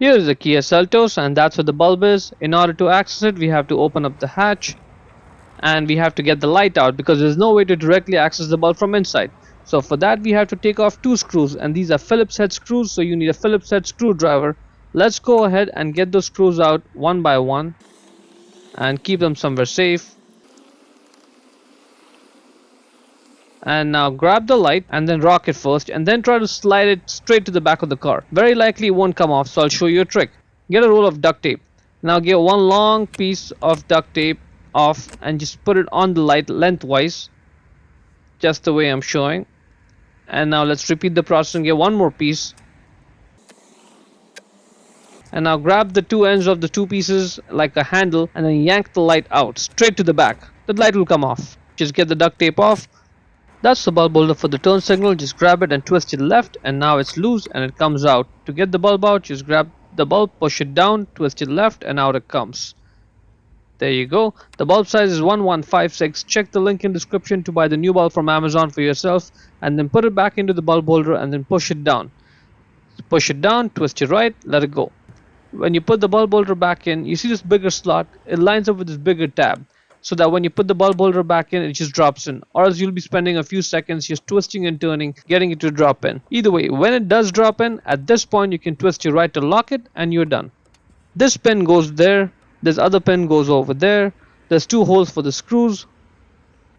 Here is the Kia Seltos, and that's where the bulb is. In order to access it, we have to open up the hatch and we have to get the light out because there's no way to directly access the bulb from inside. So for that we have to take off two screws, and these are Phillips head screws, so you need a Phillips head screwdriver. Let's go ahead and get those screws out one by one and keep them somewhere safe. And now grab the light and then rock it first, and then try to slide it straight to the back of the car. Very likely it won't come off, so I'll show you a trick. Get a roll of duct tape. Now get one long piece of duct tape off and just put it on the light lengthwise, just the way I'm showing. And now let's repeat the process and get one more piece. And now grab the two ends of the two pieces like a handle and then yank the light out straight to the back. The light will come off. Just get the duct tape off. That's the bulb holder for the turn signal. Just grab it and twist it left, and now it's loose and it comes out. To get the bulb out, just grab the bulb, push it down, twist it left, and out it comes. There you go. The bulb size is 1156. Check the link in description to buy the new bulb from Amazon for yourself, and then put it back into the bulb holder and then push it down. Push it down, twist it right, let it go. When you put the bulb holder back in, you see this bigger slot. It lines up with this bigger tab, so that when you put the bulb holder back in, it just drops in, or else you'll be spending a few seconds just twisting and turning, getting it to drop in. Either way, when it does drop in, at this point you can twist your right to lock it and you're done. This pin goes there, this other pin goes over there, there's two holes for the screws.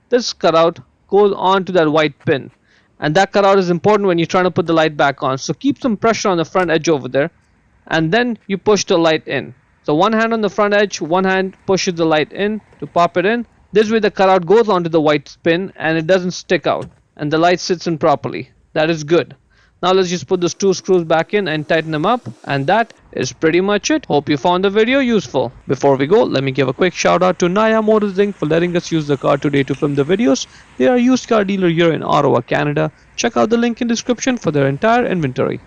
This cutout goes on to that white pin, and that cutout is important when you're trying to put the light back on, so keep some pressure on the front edge over there, and then you push the light in. So one hand on the front edge, one hand pushes the light in to pop it in. This way the cutout goes onto the white pin and it doesn't stick out, and the light sits in properly. That is good. Now let's just put those two screws back in and tighten them up, and that is pretty much it. Hope you found the video useful. Before we go, let me give a quick shout out to Naya Motors Inc. for letting us use the car today to film the videos. They are a used car dealer here in Ottawa, Canada. Check out the link in description for their entire inventory.